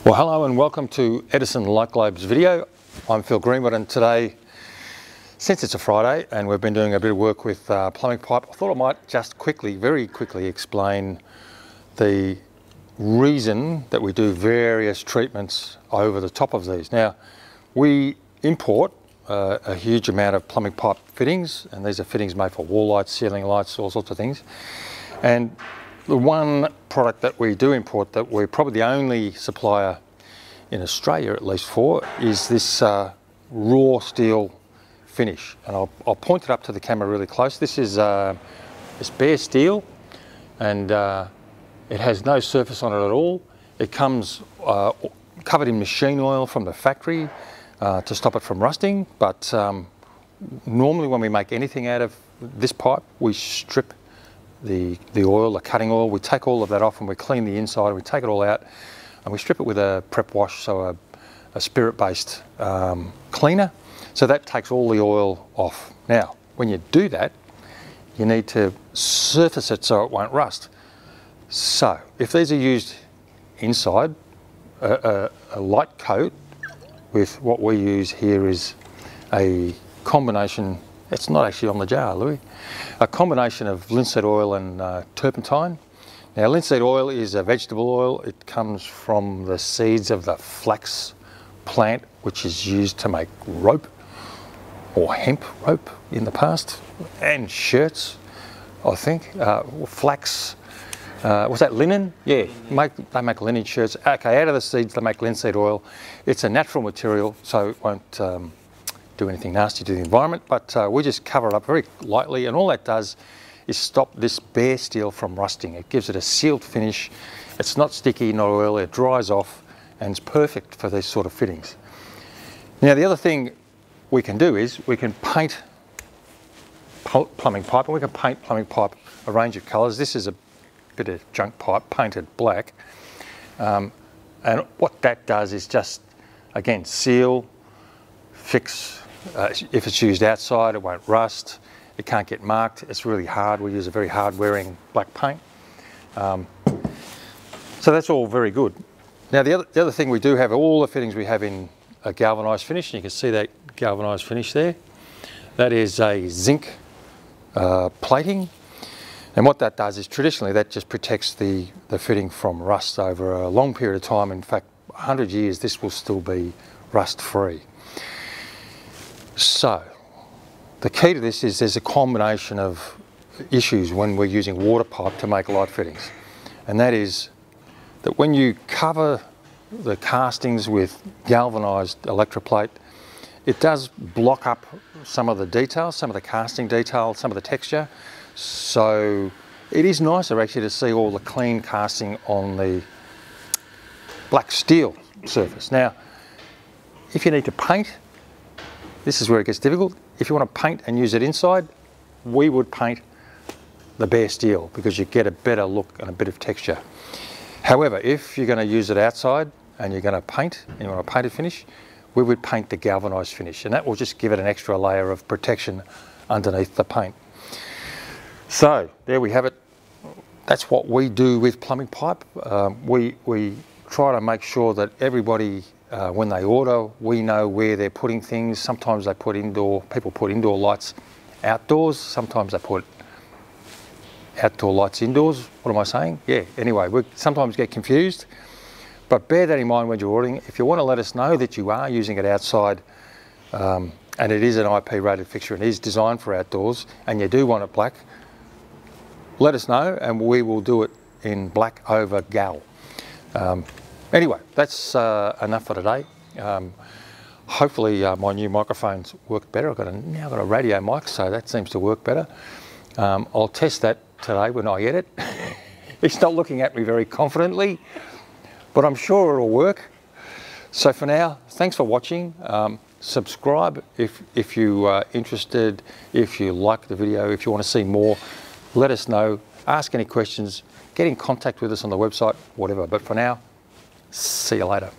Well, hello and welcome to Edison Light Globes video. I'm Phil Greenwood, and today, since it's a Friday and we've been doing a bit of work with plumbing pipe, I thought I might just very quickly explain the reason that we do various treatments over the top of these. Now, we import a huge amount of plumbing pipe fittings, and these are fittings made for wall lights, ceiling lights, all sorts of things. And the one product that we do import that we're probably the only supplier in Australia, at least, for, is this raw steel finish. And I'll point it up to the camera really close. This is it's bare steel, and it has no surface on it at all. It comes covered in machine oil from the factory to stop it from rusting. But normally when we make anything out of this pipe, we strip the oil, the cutting oil. We take all of that off and we clean the inside, we take it all out and we strip it with a prep wash, so a spirit-based cleaner. So that takes all the oil off. Now, when you do that, you need to surface it so it won't rust. So if these are used inside, a light coat with what we use here is a combination. It's not actually on the jar, Louis. A combination of linseed oil and turpentine. Now, linseed oil is a vegetable oil. It comes from the seeds of the flax plant, which is used to make rope, or hemp rope in the past, and shirts, I think. Flax, was that linen? Yeah, they make linen shirts. Okay, out of the seeds they make linseed oil. It's a natural material, so it won't do anything nasty to the environment, but we just cover it up very lightly, and all that does is stop this bare steel from rusting. It gives it a sealed finish. It's not sticky, not oily, it dries off, and it's perfect for these sort of fittings. Now, the other thing we can do is we can paint plumbing pipe, and we can paint plumbing pipe a range of colours. This is a bit of junk pipe painted black, and what that does is just, again, seal, fix. If it's used outside, it won't rust. It can't get marked. It's really hard. We use a very hard wearing black paint. So that's all very good. Now, the other thing we do have, all the fittings we have in a galvanised finish, and you can see that galvanised finish there. That is a zinc plating. And what that does is, traditionally, that just protects the fitting from rust over a long period of time. In fact, 100 years, this will still be rust free. So, the key to this is there's a combination of issues when we're using water pipe to make light fittings. And that is that when you cover the castings with galvanised electroplate, it does block up some of the details, some of the casting detail, some of the texture. So it is nicer actually to see all the clean casting on the black steel surface. Now, if you need to paint, this is where it gets difficult. If you want to paint and use it inside, we would paint the bare steel because you get a better look and a bit of texture. However, if you're going to use it outside and you're going to paint, and you want a painted finish, we would paint the galvanised finish, and that will just give it an extra layer of protection underneath the paint. So there we have it. That's what we do with plumbing pipe. We try to make sure that everybody, when they order, we know where they're putting things. Sometimes people put indoor lights outdoors. Sometimes they put outdoor lights indoors. What am I saying? Yeah, anyway, we sometimes get confused. But bear that in mind when you're ordering. If you want to let us know that you are using it outside, and it is an IP rated fixture and is designed for outdoors, and you do want it black, let us know and we will do it in black over gal. Anyway, that's enough for today. Hopefully my new microphones work better. I've now got a radio mic, so that seems to work better. I'll test that today when I get it. It's not looking at me very confidently, but I'm sure it'll work. So for now, thanks for watching. Subscribe if you are interested, if you like the video, if you want to see more, let us know, ask any questions, get in contact with us on the website, whatever. But for now, see you later.